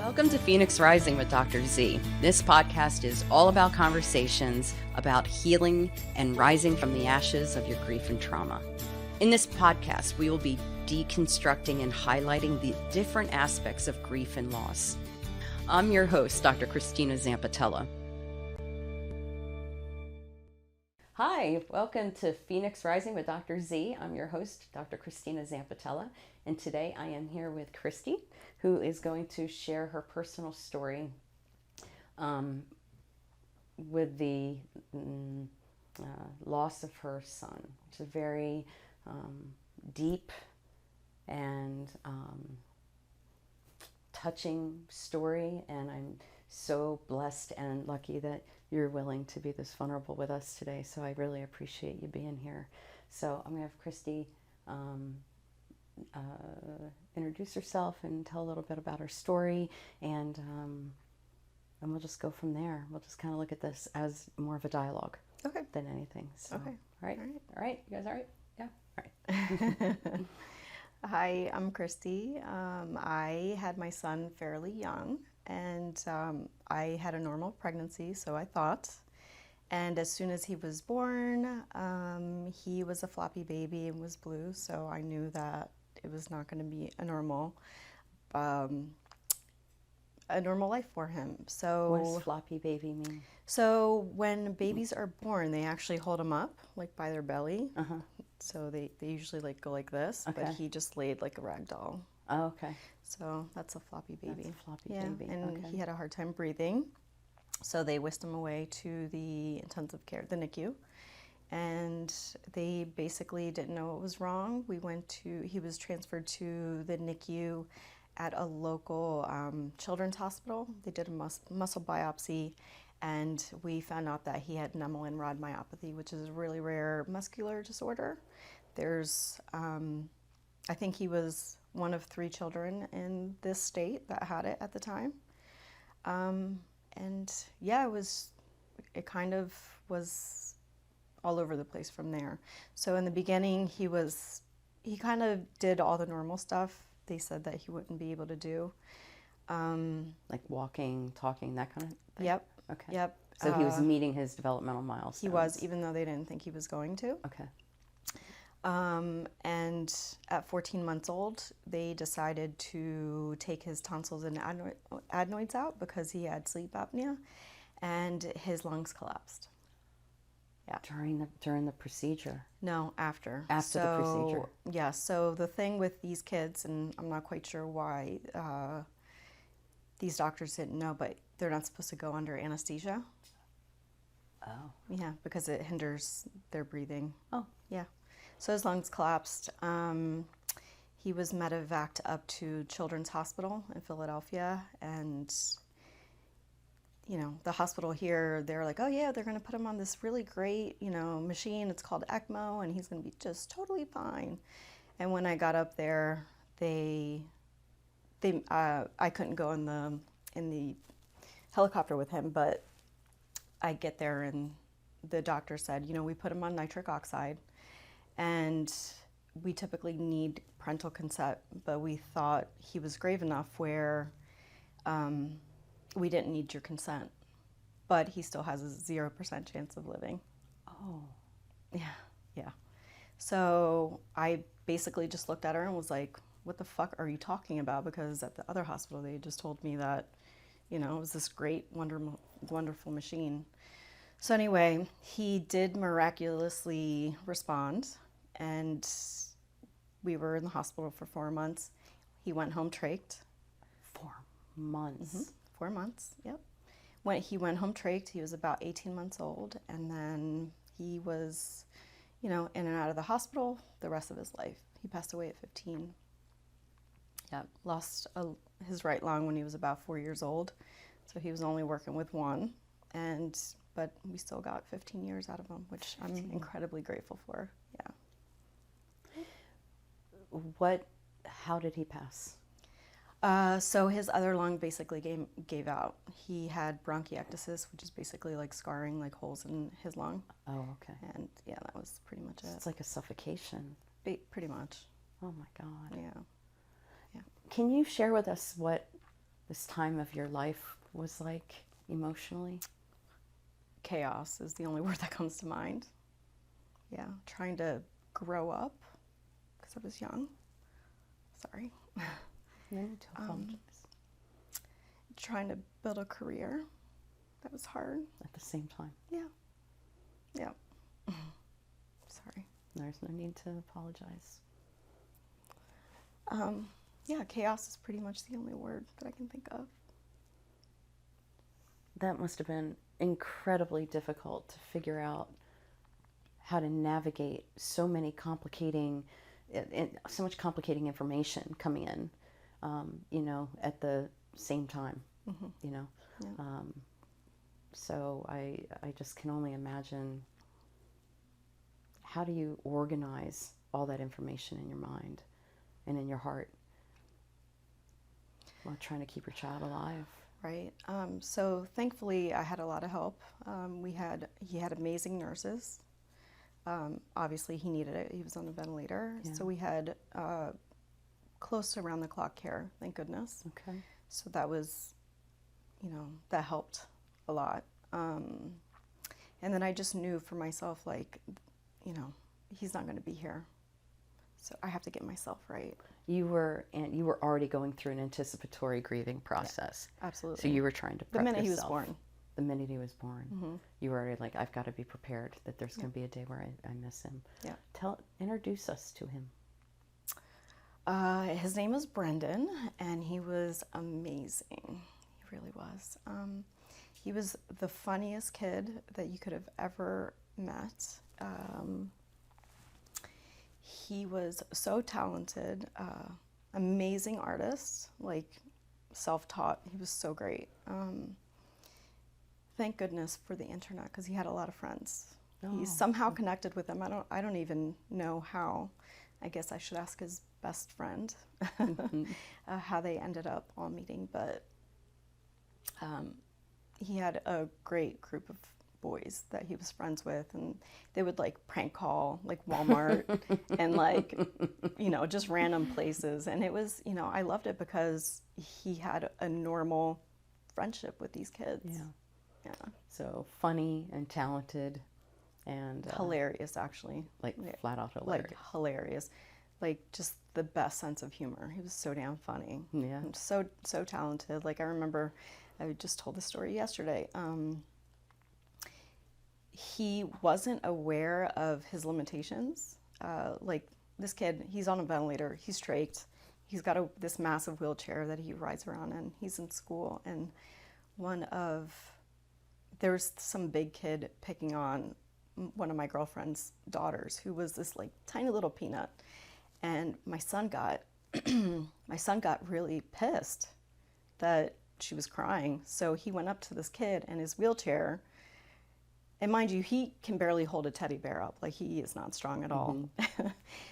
Welcome to Phoenix Rising with Dr. Z. This podcast is all about conversations about healing and rising from the ashes of your grief and trauma. In this podcast, we will be deconstructing and highlighting the different aspects of grief and loss. I'm your host, Dr. Christina Zampatella. Hi, welcome to Phoenix Rising with Dr. Z. I'm your host, Dr. Christina Zampatella, and today I am here with Christie, who is going to share her personal story with the loss of her son. It's a very deep and touching story, and I'm so blessed and lucky that you're willing to be this vulnerable with us today. So I really appreciate you being here. So I'm going to have Christie introduce herself and tell a little bit about her story, and we'll just go from there. We'll just kind of look at this as more of a dialogue than anything. So, okay. All right. You guys all right? Yeah? All right. Hi, I'm Christie. I had my son fairly young, and I had a normal pregnancy, so I thought. And as soon as he was born, he was a floppy baby and was blue, so I knew that it was not going to be a normal life for him. So What does floppy baby mean? So when babies are born, they actually hold them up, like by their belly. Uh-huh. So they usually like go like this, but he just laid like a rag doll. Oh, okay. So that's a floppy baby. That's a floppy baby. And he had a hard time breathing. So they whisked him away to the intensive care, the NICU. And they basically didn't know what was wrong. He was transferred to the NICU at a local children's hospital. They did a muscle biopsy, and we found out that he had Nemelin rod myopathy, which is a really rare muscular disorder. There's, I think he was one of 3 children in this state that had it at the time. It kind of was all over the place from there. So in the beginning, he kind of did all the normal stuff they said that he wouldn't be able to do. Like walking, talking, that kind of thing? Yep. Okay. Yep. So he was meeting his developmental milestones. He was, even though they didn't think he was going to. Okay. And at 14 months old, they decided to take his tonsils and adenoids out because he had sleep apnea, and his lungs collapsed. Yeah. During the procedure? No, after. After the procedure. Yeah, so the thing with these kids, and I'm not quite sure why these doctors didn't know, but they're not supposed to go under anesthesia. Oh. Yeah, because it hinders their breathing. Oh. Yeah. So his lungs collapsed. He was medevaced up to Children's Hospital in Philadelphia, and the hospital here, they're like, oh yeah, they're going to put him on this really great, machine. It's called ECMO, and he's going to be just totally fine. And when I got up there, I couldn't go in the helicopter with him, but I get there and the doctor said, we put him on nitric oxide, and we typically need parental consent, but we thought he was grave enough where we didn't need your consent, but he still has a 0% chance of living. Oh. Yeah. So I basically just looked at her and was like, what the fuck are you talking about? Because at the other hospital, they just told me that, it was this great, wonderful machine. So anyway, he did miraculously respond, and we were in the hospital for 4 months. He went home trached. 4 months? Mm-hmm. 4 months, yep. When he went home trached, he was about 18 months old, and then he was, in and out of the hospital the rest of his life. He passed away at 15. Yeah, lost his right lung when he was about 4 years old, so he was only working with one, but we still got 15 years out of him, which I'm incredibly grateful for. Yeah. How did he pass? So his other lung basically gave out. He had bronchiectasis, which is basically like scarring, like holes in his lung. Oh, okay. And yeah, that was pretty much it. It's like a suffocation. Pretty much. Oh my God. Yeah. Can you share with us what this time of your life was like emotionally? Chaos is the only word that comes to mind. Yeah, trying to grow up because I was young. Sorry. No need to apologize. Trying to build a career. That was hard. At the same time. Yeah. Yeah. Sorry. There's no need to apologize. Yeah, chaos is pretty much the only word that I can think of. That must have been incredibly difficult to figure out how to navigate so much complicating information coming in, at the same time, Yeah. So I just can only imagine, how do you organize all that information in your mind and in your heart while trying to keep your child alive? Right. So thankfully, I had a lot of help. He had amazing nurses. Obviously, he needed it. He was on a ventilator. Yeah. So we had close to around the clock care, thank goodness. Okay. So that was, that helped a lot. And then I just knew for myself, like, he's not going to be here. So I have to get myself right. You were already going through an anticipatory grieving process. Yeah, absolutely. So you were trying to prep the minute yourself. he was born. The minute he was born, you were already like, I've got to be prepared that there's going to be a day where I miss him. Yeah. Introduce us to him. His name was Brendan, and he was amazing. He really was. He was the funniest kid that you could have ever met. He was so talented, amazing artist, like self-taught. He was so great. Thank goodness for the internet, because he had a lot of friends. He somehow connected with them. I don't even know how. I guess I should ask his best friend how they ended up all meeting. But he had a great group of boys that he was friends with, and they would like prank call like Walmart and like just random places. And it was, I loved it because he had a normal friendship with these kids. Yeah. So funny and talented and hilarious, actually. Flat out hilarious. Like hilarious. Like just the best sense of humor. He was so damn funny. Yeah. And so talented. Like I remember, I just told the story yesterday. He wasn't aware of his limitations. Like this kid, he's on a ventilator, he's trached, he's got this massive wheelchair that he rides around in. He's in school, and there's some big kid picking on one of my girlfriend's daughters, who was this like tiny little peanut. And my son got really pissed that she was crying. So he went up to this kid in his wheelchair. And mind you, he can barely hold a teddy bear up. Like, he is not strong at all.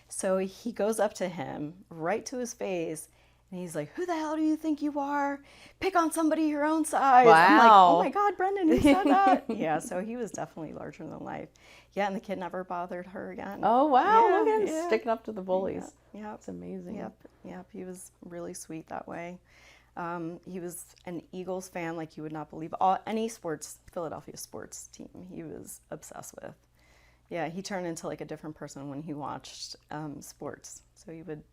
So he goes up to him, right to his face, and he's like, "Who the hell do you think you are? Pick on somebody your own size." Wow. I'm like, "Oh my God, Brendan, you said that?" Yeah, so he was definitely larger than life. Yeah, and the kid never bothered her again. Oh, wow. Yeah, Look at him yeah. sticking up to the bullies. Yeah. It's amazing. Yep. He was really sweet that way. He was an Eagles fan like you would not believe. Any Philadelphia sports team he was obsessed with. Yeah, he turned into like a different person when he watched sports. So he would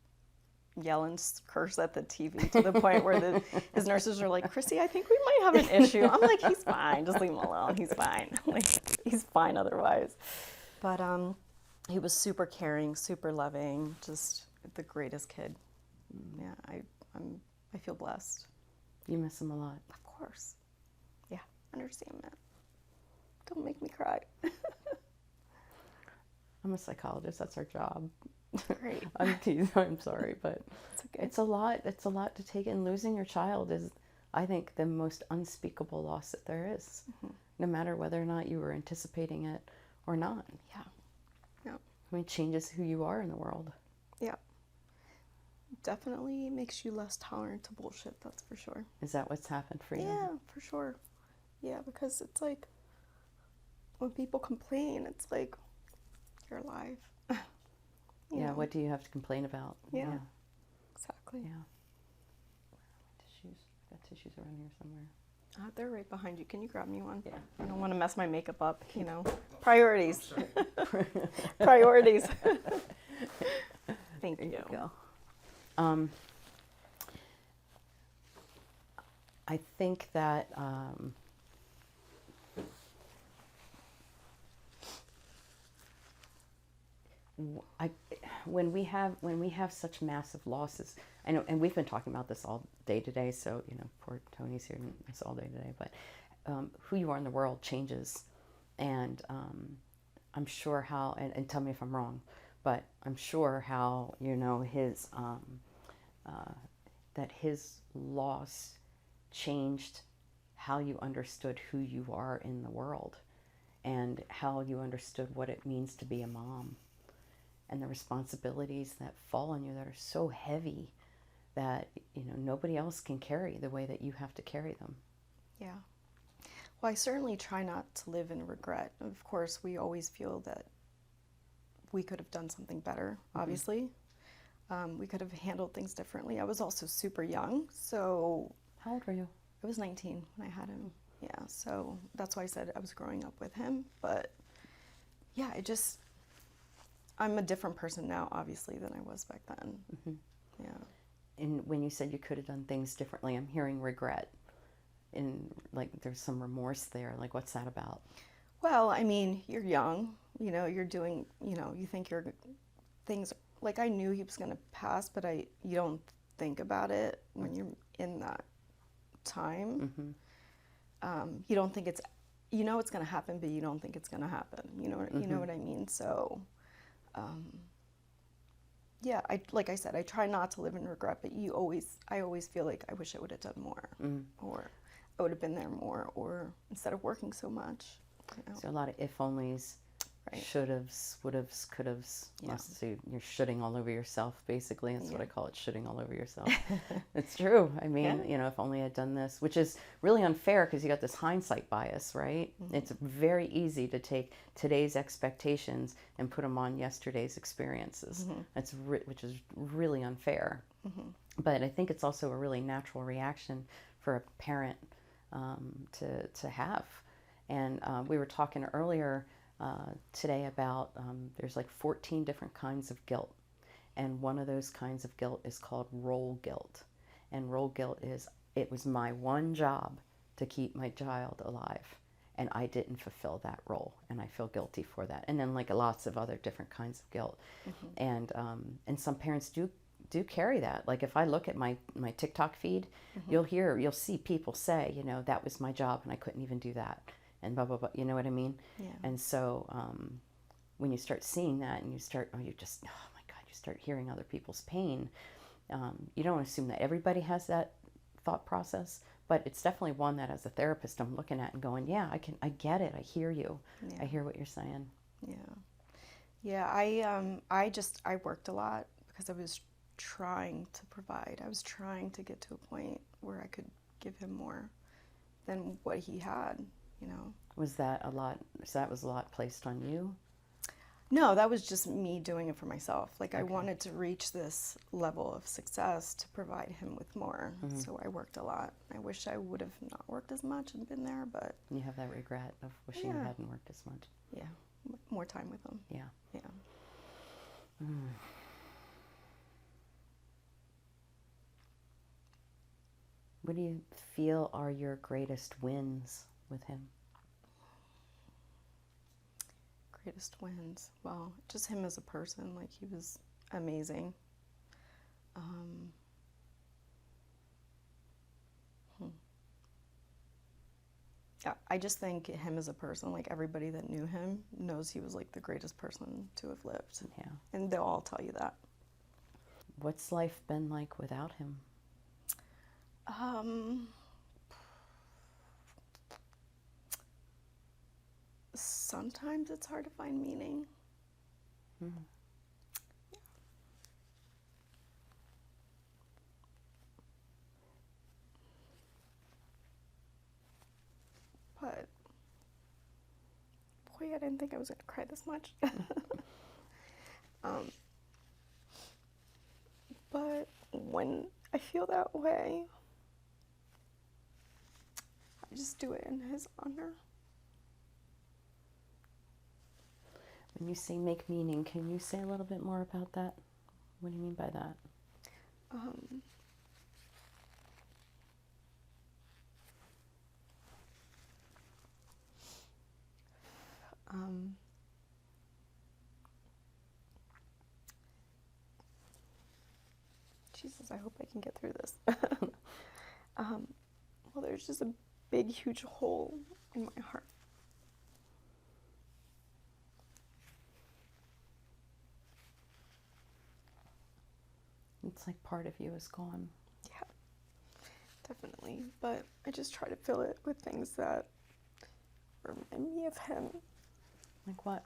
yell and curse at the TV to the point where his nurses are like, "Christie, I think we might have an issue." I'm like, "He's fine. Just leave him alone. He's fine." Like, he's fine otherwise. But he was super caring, super loving, just the greatest kid. Yeah, I feel blessed. You miss him a lot. Of course. Yeah, understatement. Don't make me cry. I'm a psychologist. That's our job. Great. I'm teasing. I'm sorry, but It's okay. it's a lot. It's a lot to take in. Losing your child is, I think, the most unspeakable loss that there is. No matter whether or not you were anticipating it or not. Yeah. I mean, it changes who you are in the world. Yeah. Definitely makes you less tolerant to bullshit, that's for sure. Is that what's happened for you? Yeah, for sure. Yeah, because it's like, when people complain, it's like, you're alive. You know? What do you have to complain about? Yeah. Exactly. Yeah. Tissues. Got tissues around here somewhere. They're right behind you. Can you grab me one? Yeah. I don't want to mess my makeup up, you know. Priorities. Priorities. Thank you. There you go. I think that when we have such massive losses, I know, and we've been talking about this all day today. So poor Tony's here this all day today. But who you are in the world changes, and I'm sure how. And tell me if I'm wrong, but I'm sure how his that his loss changed how you understood who you are in the world, and how you understood what it means to be a mom, and the responsibilities that fall on you that are so heavy that nobody else can carry the way that you have to carry them. Yeah. Well, I certainly try not to live in regret. Of course, we always feel that we could have done something better, obviously. We could have handled things differently. I was also super young, so... How old were you? I was 19 when I had him. Yeah, so that's why I said I was growing up with him. But yeah, I'm a different person now, obviously, than I was back then. Yeah. And when you said you could have done things differently, I'm hearing regret. And like there's some remorse there. Like, what's that about? Well, I mean, you're young, you're doing, you think you're things, like I knew he was going to pass, but you don't think about it when you're in that time. You don't think it's going to happen, but you don't think it's going to happen. You know what I mean? So, yeah, like I said, I try not to live in regret, but I always feel like I wish I would have done more, or I would have been there more, or instead of working so much. So a lot of if-onlys, right. Should-haves, would-haves, could-haves. Yeah. So you're shooting all over yourself, basically. That's what I call it, shooting all over yourself. It's true. I mean, if only I'd done this, which is really unfair because you got this hindsight bias, right? It's very easy to take today's expectations and put them on yesterday's experiences. Which is really unfair. But I think it's also a really natural reaction for a parent to have. And we were talking earlier today about there's like 14 different kinds of guilt. And one of those kinds of guilt is called role guilt. And role guilt is, it was my one job to keep my child alive, and I didn't fulfill that role, and I feel guilty for that. And then like lots of other different kinds of guilt. And some parents do carry that. Like if I look at my TikTok feed, you'll see people say, that was my job and I couldn't even do that. And blah, blah, blah, you know what I mean? Yeah. And so when you start seeing that and you start hearing other people's pain, you don't assume that everybody has that thought process, but it's definitely one that as a therapist I'm looking at and going, yeah, I get it. I hear you. Yeah. I hear what you're saying. Yeah. Yeah, I worked a lot because I was trying to provide. I was trying to get to a point where I could give him more than what he had. Was that a lot? So that was a lot placed on you? No, that was just me doing it for myself. Like I wanted to reach this level of success to provide him with more. So I worked a lot. I wish I would have not worked as much and been there, but... You have that regret of wishing you hadn't worked as much. Yeah, more time with him. Yeah. Yeah. What do you feel are your greatest wins with him? Greatest wins? Well, just him as a person. Like, he was amazing. I just think him as a person, like everybody that knew him knows he was like the greatest person to have lived. Yeah. And they'll all tell you that. What's life been like without him? Sometimes it's hard to find meaning. Yeah. But, boy, I didn't think I was going to cry this much. But when I feel that way, I just do it in his honor. When you say make meaning, can you say a little bit more about that? What do you mean by that? Jesus, I hope I can get through this. Well, there's just a big, huge hole in my heart. It's like part of you is gone. Yeah, definitely. But I just try to fill it with things that remind me of him. Like what?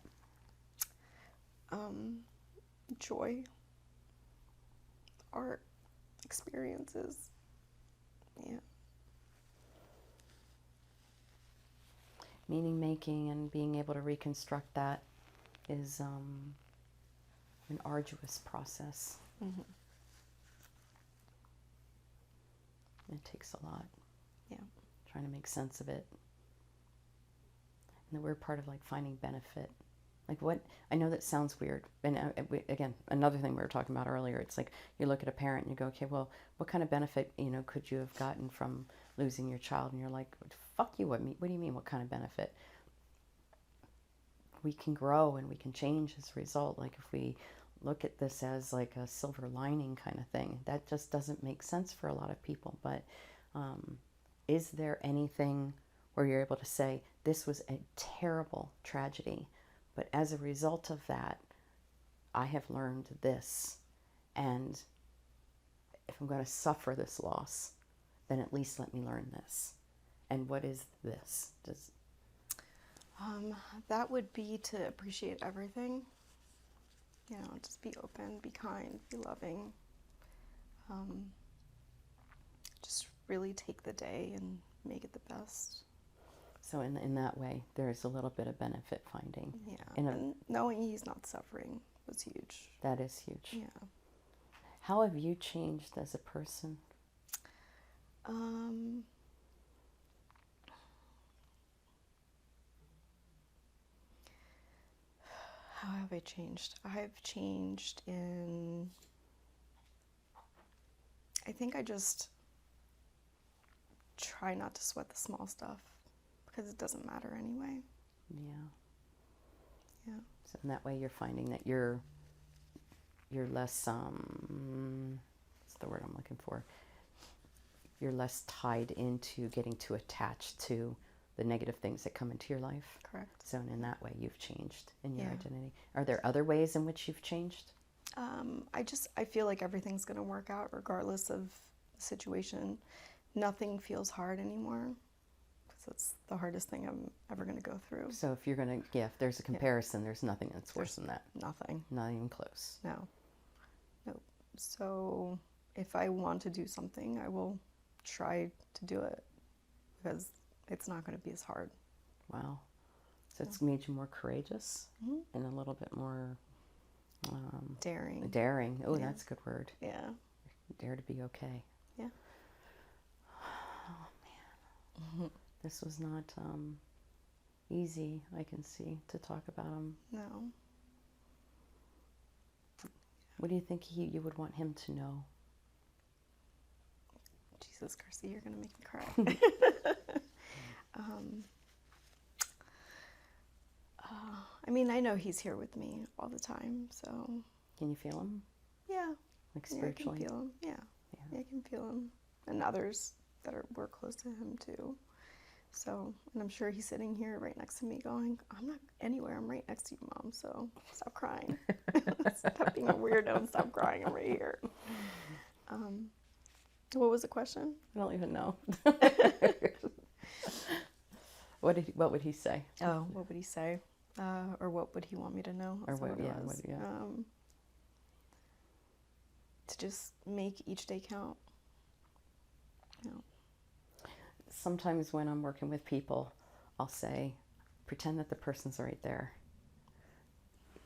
Joy, art, experiences. Yeah. Meaning making and being able to reconstruct that is an arduous process. Mm-hmm. It takes a lot. Yeah. Trying to make sense of it. And the weird part of like finding benefit. Like what, I know that sounds weird. And again, another thing we were talking about earlier, it's like you look at a parent and you go, okay, well, what kind of benefit, could you have gotten from losing your child? And you're like, fuck you, what do you mean, what kind of benefit? We can grow and we can change as a result. Like if we look at this as like a silver lining kind of thing, that just doesn't make sense for a lot of people. But is there anything where you're able to say, this was a terrible tragedy, but as a result of that, I have learned this, and if I'm going to suffer this loss, then at least let me learn this. And what is this? That would be to appreciate everything. Just be open, be kind, be loving. Just really take the day and make it the best. So in that way, there's a little bit of benefit finding. Yeah, and knowing he's not suffering was huge. That is huge. Yeah. How have you changed as a person? How have I changed? I've changed in... I think I just try not to sweat the small stuff because it doesn't matter anyway. Yeah. Yeah. So in that way, you're finding that you're less, what's the word I'm looking for? You're less tied into getting too attached to the negative things that come into your life. Correct. So in that way, you've changed in your Yeah. identity. Are there other ways in which you've changed? I feel like everything's going to work out regardless of the situation. Nothing feels hard anymore because that's the hardest thing I'm ever going to go through. So if you're going to, if there's a comparison, there's nothing that's worse than that. Nothing. Not even close. No. Nope. So if I want to do something, I will try to do it because it's not going to be as hard. Wow. So it's made you more courageous and a little bit more... daring. Daring. Oh, Yeah. that's a good word. Yeah. Dare to be okay. Yeah. Oh, man. This was not easy, I can see, to talk about him. No. What do you think you would want him to know? Jesus, Christie, you're going to make me cry. I mean, I know he's here with me all the time, so... Can you feel him? Yeah. Like Yeah, I spiritually? can feel him. Yeah. I can feel him. And others that were close to him, too. So, and I'm sure he's sitting here right next to me going, I'm not anywhere. I'm right next to you, Mom, so stop crying. Stop being a weirdo and stop crying. I'm right here. What was the question? I don't even know. What would he say? Oh, what would he say? Or what would he want me to know? Or That's what, what it yeah, was. To just make each day count. Sometimes when I'm working with people, I'll say, pretend that the person's right there.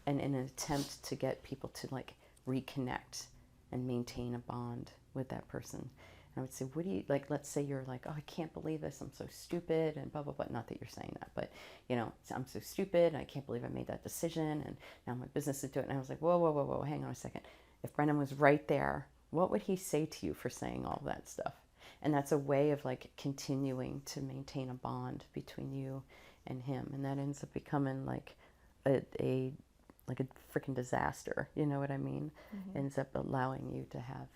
And in an attempt to get people to like reconnect and maintain a bond with that person. And I would say, what do you, like, let's say you're like, oh, I can't believe this, I'm so stupid, and blah, blah, blah. Not that you're saying that, but, you know, I'm so stupid, and I can't believe I made that decision, and now my business is doing it. And I was like, whoa, whoa, whoa, whoa, hang on a second. If Brennan was right there, what would he say to you for saying all that stuff? And that's a way of like continuing to maintain a bond between you and him. And that ends up becoming like a like a freaking disaster. You know what I mean? Ends up allowing you to have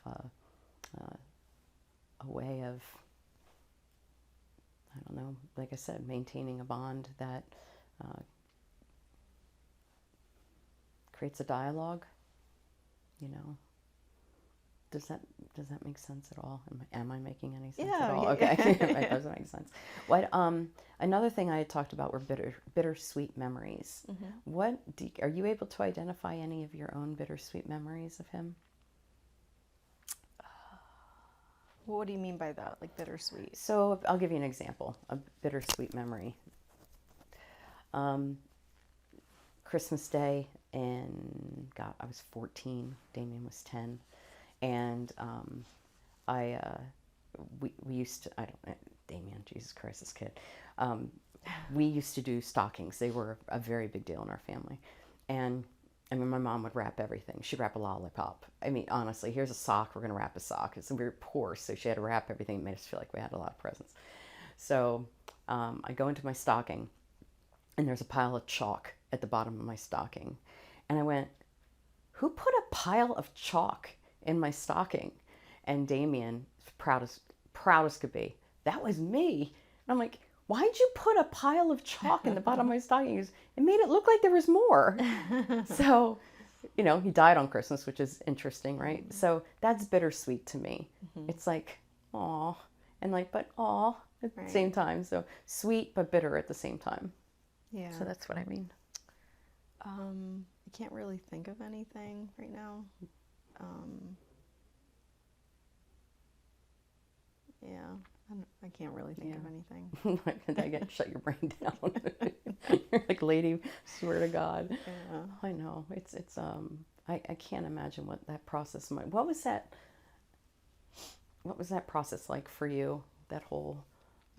a way of, I don't know, like I said, maintaining a bond that creates a dialogue, you know. Does that make sense at all? Am I making any sense at all? Okay, it doesn't make sense. What another thing I had talked about were bittersweet memories. What are you able to identify any of your own bittersweet memories of him? What do you mean by that? Like bittersweet? So I'll give you an example. A bittersweet memory. Christmas Day, and God, I was 14. Damien was 10. And we used to, Damien, Jesus Christ, this kid. We used to do stockings. They were a very big deal in our family. And I mean, my mom would wrap everything. She'd wrap a lollipop. I mean, honestly, here's a sock. We're going to wrap a sock. We were poor, so she had to wrap everything. It made us feel like we had a lot of presents. So I go into my stocking, and there's a pile of chalk at the bottom of my stocking. And I went, who put a pile of chalk in my stocking? And Damien, proud as could be, that was me. And I'm like, why'd you put a pile of chalk in the bottom of my stocking? He goes, it made it look like there was more. So, you know, he died on Christmas, which is interesting, right? So that's bittersweet to me. It's like, aw, and like, but aw at the same time. So sweet but bitter at the same time. Yeah. So that's what I mean. I can't really think of anything right now. Yeah, I can't really think of anything. Shut your brain down. You're like, lady, swear to God. Yeah. I know. It's I can't imagine what that process might. What was that process like for you? That whole,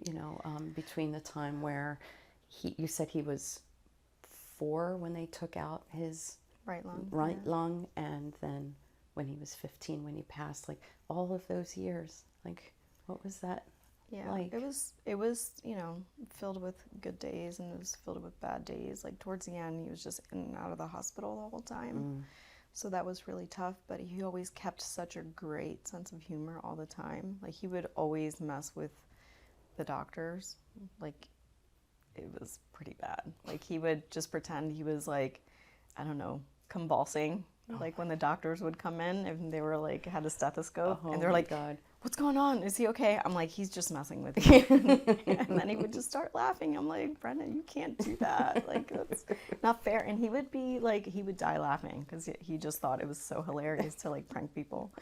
you know, between the time where you said he was 4 when they took out his right lung, and then when he was 15 when he passed, like all of those years, like what was that like? It was, you know, filled with good days, and it was filled with bad days. Like towards the end, he was just in and out of the hospital the whole time. So that was really tough, but he always kept such a great sense of humor all the time. Like he would always mess with the doctors. Like it was pretty bad. Like he would just pretend he was like, I don't know, convulsing. Like when the doctors would come in and they were like, had a stethoscope, and they're like, God, what's going on? Is he okay? I'm like, he's just messing with you. And then he would just start laughing. I'm like, Brendan, you can't do that. Like, that's not fair. And he would be like, he would die laughing because he just thought it was so hilarious to like prank people.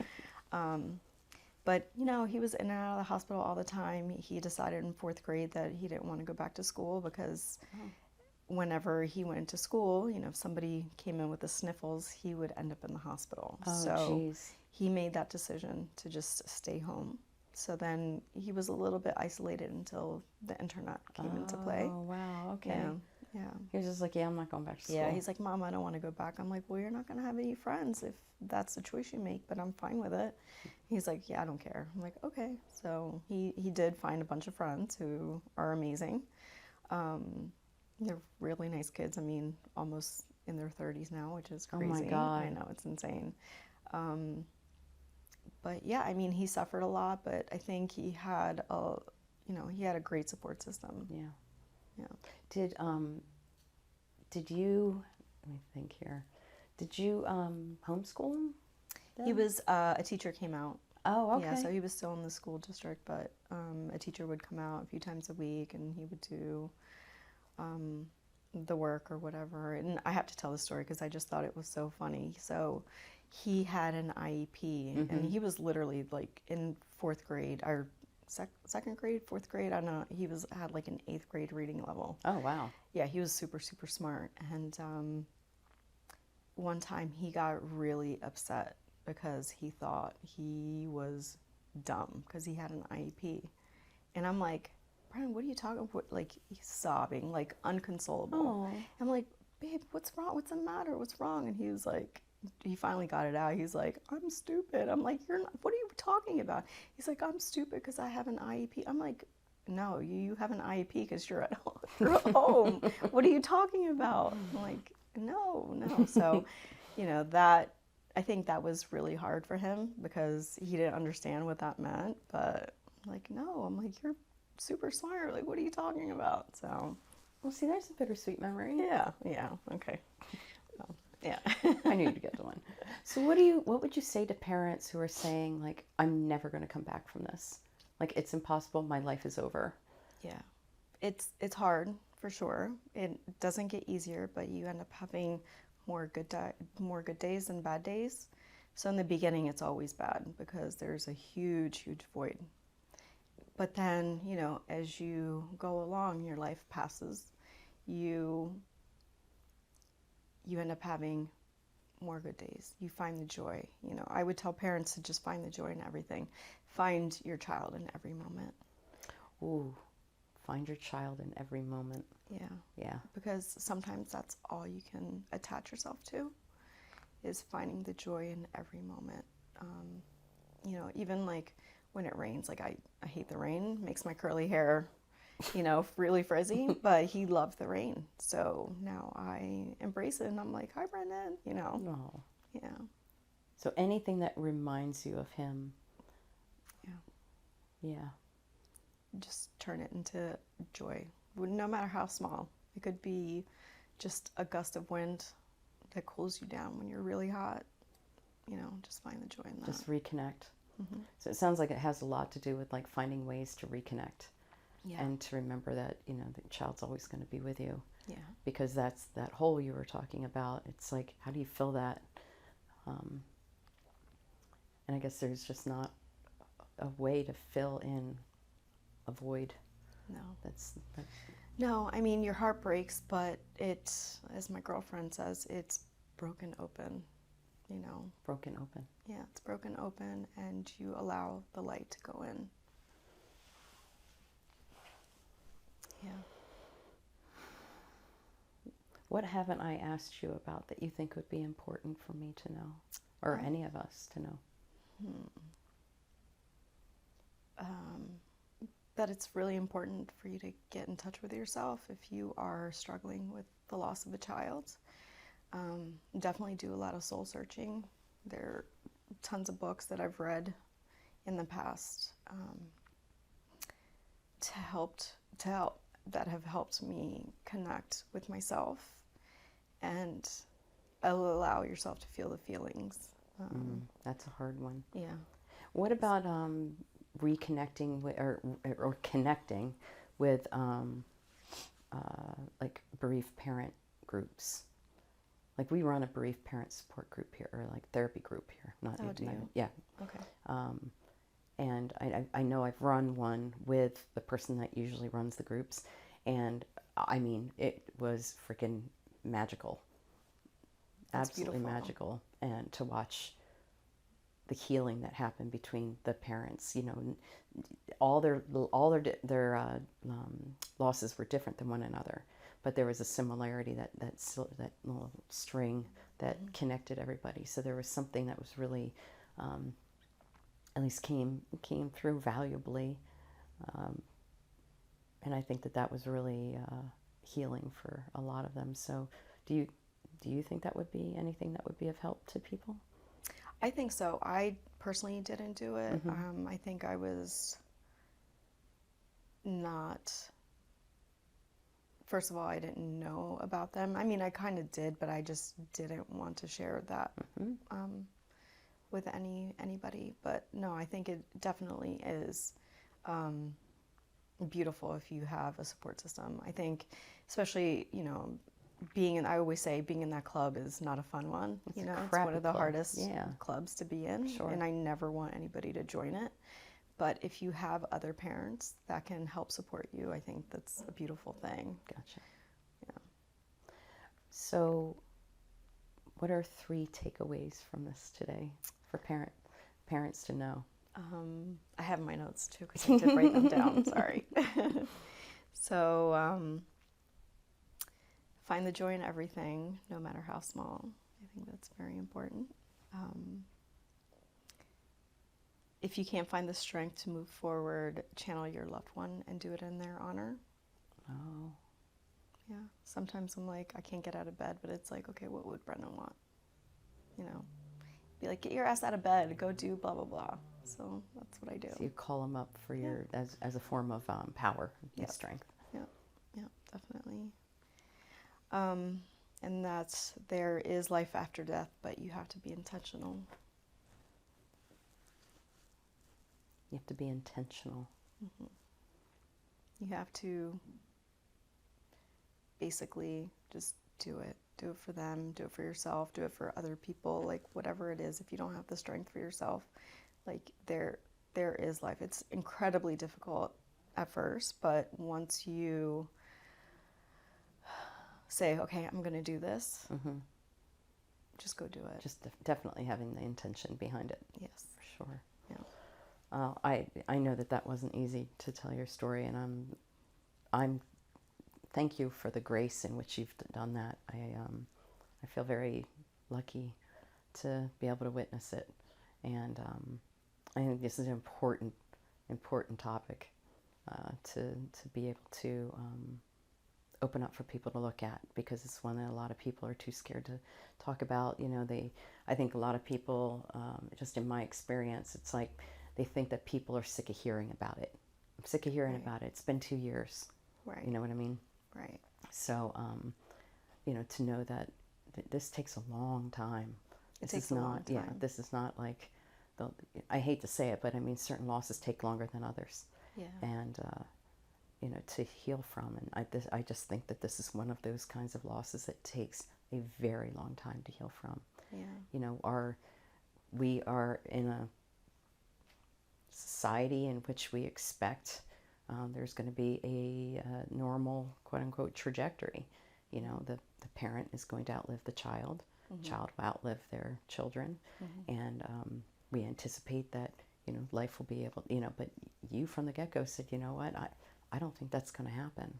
But, you know, he was in and out of the hospital all the time. He decided in 4th grade that he didn't want to go back to school because whenever he went to school, you know, if somebody came in with the sniffles, he would end up in the hospital. He made that decision to just stay home. So then he was a little bit isolated until the internet came into play. Oh, wow, okay. Yeah. He was just like, yeah, I'm not going back to school. Yeah, he's like, Mom, I don't want to go back. I'm like, well, you're not going to have any friends if that's the choice you make, but I'm fine with it. He's like, yeah, I don't care. I'm like, okay. So he did find a bunch of friends who are amazing. They're really nice kids. I mean, almost in their 30s now, which is crazy. Oh my God. I know, it's insane. But yeah, I mean, he suffered a lot, but I think he had a great support system. Yeah. Yeah. Did you, let me think here, did you homeschool him then? He was, a teacher came out. Oh, okay. Yeah, so he was still in the school district, but a teacher would come out a few times a week, and he would do the work or whatever. And I have to tell the story because I just thought it was so funny. So he had an IEP, and he was literally like in 4th grade or second grade, 4th grade. I don't know. He had like an 8th grade reading level. Oh, wow. Yeah, he was super, super smart. And one time he got really upset because he thought he was dumb because he had an IEP. And I'm like, Brian, what are you talking about? Like, he's sobbing, like, unconsolable. Oh. I'm like, babe, what's wrong? What's the matter? What's wrong? And he was like, he finally got it out. He's like, I'm stupid. I'm like, you're not, what are you talking about? He's like, I'm stupid because I have an IEP. I'm like, no, you have an IEP because you're at home. What are you talking about? I'm like, no. So, that, I think that was really hard for him because he didn't understand what that meant. But I'm like, no, I'm like, you're super smart. Like, what are you talking about? So, Well, see, there's a bittersweet memory. yeah, okay. Well, yeah. I knew you'd get to one. So what would you say to parents who are saying, like, I'm never going to come back from this? Like, it's impossible, my life is over. Yeah. It's hard, for sure. It doesn't get easier, but you end up having more good days than bad days. So in the beginning, it's always bad because there's a huge, huge void. But then, as you go along, your life passes, you end up having more good days. You find the joy. I would tell parents to just find the joy in everything. Find your child in every moment. Ooh, find your child in every moment. Yeah. Yeah. Because sometimes that's all you can attach yourself to, is finding the joy in every moment. Even like when it rains, like I hate the rain, makes my curly hair, really frizzy, but he loved the rain. So now I embrace it and I'm like, hi, Brendan, Oh. Yeah. So anything that reminds you of him. Yeah. Yeah. Just turn it into joy, no matter how small. It could be just a gust of wind that cools you down when you're really hot. Just find the joy in that. Just reconnect. Mm-hmm. So it sounds like it has a lot to do with like finding ways to reconnect. Yeah. And to remember that, the child's always going to be with you. Yeah. Because that's that hole you were talking about. It's like, how do you fill that? And I guess there's just not a way to fill in a void. No. That... No, I mean, your heart breaks, but it, as my girlfriend says, it's broken open, Broken open. Yeah, it's broken open, and you allow the light to go in. Yeah. What haven't I asked you about that you think would be important for me to know, or any of us to know? That it's really important for you to get in touch with yourself if you are struggling with the loss of a child. Definitely do a lot of soul searching. There are tons of books that I've read in the past that have helped me connect with myself and allow yourself to feel the feelings. That's a hard one. Yeah. What about reconnecting with, or connecting with like bereaved parent groups? Like, we run a bereaved parent support group here, or like therapy group here. Do you? Yeah. Okay. And I know I've run one with the person that usually runs the groups, and I mean, it was freaking magical. That's Absolutely beautiful. magical. And to watch the healing that happened between the parents, all their losses were different than one another, but there was a similarity, that little string that connected everybody. So there was something that was really, at least came through valuably, and I think that was really healing for a lot of them. So do you think that would be anything that would be of help to people? I think so. I personally didn't do it. I think I was not... First of all, I didn't know about them. I mean, I kind of did, but I just didn't want to share that with anybody. But no, I think it definitely is beautiful if you have a support system. I think, especially, I always say being in that club is not a fun one. It's it's one of the hardest clubs to be in. Sure. And I never want anybody to join it. But if you have other parents that can help support you, I think that's a beautiful thing. Gotcha. Yeah. So what are 3 takeaways from this today for parents to know? I have my notes too because I did write them down. Sorry. So find the joy in everything, no matter how small. I think that's very important. If you can't find the strength to move forward, channel your loved one and do it in their honor. Oh. Yeah. Sometimes I'm like, I can't get out of bed, but it's like, okay, what would Brendan want? You know, be like, get your ass out of bed, go do blah, blah, blah. So that's what I do. So you call them up for your, as a form of power and strength. Yeah, definitely. And that's, there is life after death, but you have to be intentional. You have to be intentional. Mm-hmm. You have to basically just do it. Do it for them, do it for yourself, do it for other people, like whatever it is. If you don't have the strength for yourself, like there is life. It's incredibly difficult at first, but once you say, okay, I'm going to do this, just go do it. Just definitely having the intention behind it. Yes. For sure. Yeah. I know that wasn't easy to tell your story, and I'm thank you for the grace in which you've done that. I feel very lucky to be able to witness it, and I think this is an important topic to be able to open up for people to look at, because it's one that a lot of people are too scared to talk about. You know, I think a lot of people, just in my experience, it's like they think that people are sick of hearing about it. I'm sick of hearing about it. It's been 2 years. Right. You know what I mean? Right. So, you know, to know that this takes a long time. It takes a long time. Yeah, this is not like, I hate to say it, but I mean, certain losses take longer than others. Yeah. And, you know, to heal from. And I just think that this is one of those kinds of losses that takes a very long time to heal from. Yeah. You know, we are in a society in which we expect there's going to be a normal, quote-unquote, trajectory. You know, the parent is going to outlive the child. Child will outlive their children. And we anticipate that, you know, life will be able, you know, but you from the get-go said, you know what, I don't think that's going to happen.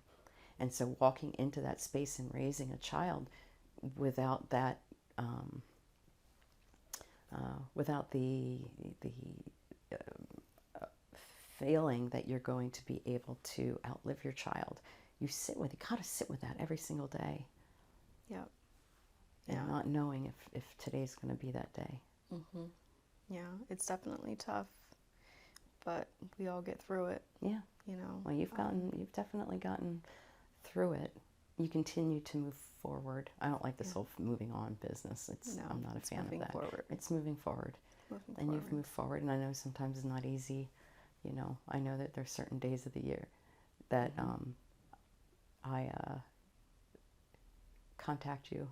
And so walking into that space and raising a child without that, without the feeling that you're going to be able to outlive your child, you got to sit with that every single day. Yep. And not knowing if today's going to be that day. Yeah, it's definitely tough, but we all get through it. Yeah. You know. Well, you've definitely gotten through it. You continue to move forward. I don't like this whole moving on business. I'm not a fan of that. Forward. It's moving forward. You've moved forward, and I know sometimes it's not easy. You know, I know that there's certain days of the year that I contact you.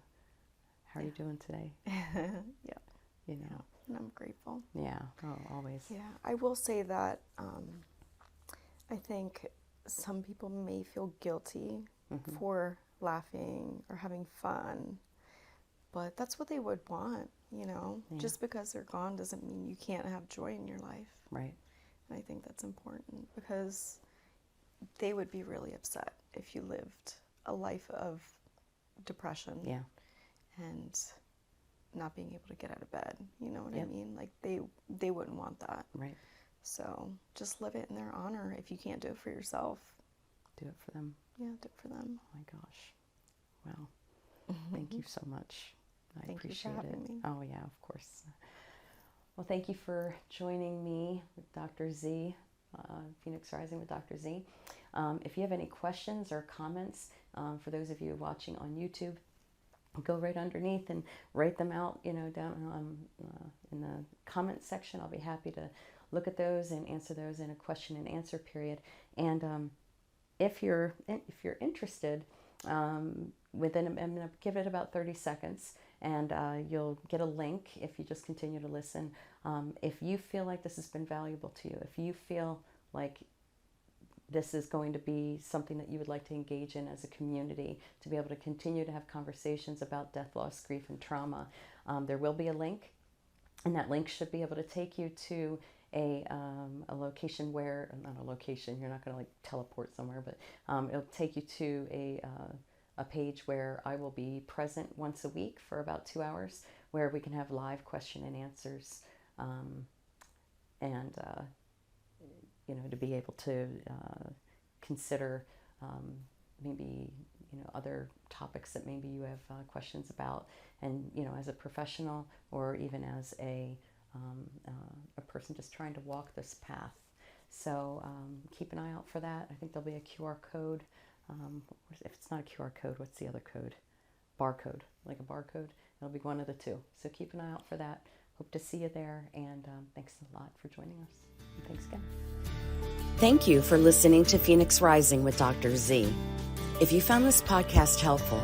How are you doing today? Yeah. You know. Yeah. And I'm grateful. Yeah. Oh, always. Yeah. I will say that I think some people may feel guilty for laughing or having fun, but that's what they would want, you know. Yeah. Just because they're gone doesn't mean you can't have joy in your life. Right. And I think that's important, because they would be really upset if you lived a life of depression. Yeah. And not being able to get out of bed, you know what I mean? Like they wouldn't want that. Right. So just live it in their honor. If you can't do it for yourself, do it for them. Yeah, do it for them. Oh my gosh. Well, thank you so much. I appreciate you for having it. me. Oh yeah, of course. Well, thank you for joining me with Dr. Z, Phoenix Rising with Dr. Z. If you have any questions or comments, for those of you watching on YouTube, go right underneath and write them out, you know, down in the comment section. I'll be happy to look at those and answer those in a question and answer period. And if you're interested, I'm going to give it about 30 seconds, and you'll get a link if you just continue to listen. If you feel like this has been valuable to you, if you feel like this is going to be something that you would like to engage in as a community, to be able to continue to have conversations about death, loss, grief, and trauma, there will be a link, and that link should be able to take you to a location where, not a location, you're not going to like teleport somewhere, but it'll take you to a page where I will be present once a week for about 2 hours, where we can have live question and answers, and to be able to consider maybe other topics that maybe you have questions about, and as a professional or even as a person just trying to walk this path. So keep an eye out for that. I think there'll be a QR code. If it's not a QR code, what's the other code? Barcode, like a barcode. It'll be one of the two. So keep an eye out for that. Hope to see you there, and thanks a lot for joining us. And thanks again. Thank you for listening to Phoenix Rising with Dr. Z. If you found this podcast helpful,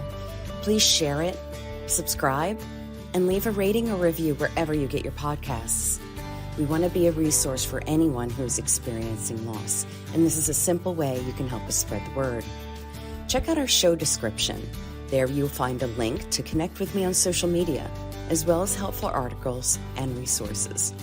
please share it, subscribe, and leave a rating or review wherever you get your podcasts. We want to be a resource for anyone who is experiencing loss, and this is a simple way you can help us spread the word. Check out our show description. There you'll find a link to connect with me on social media, as well as helpful articles and resources.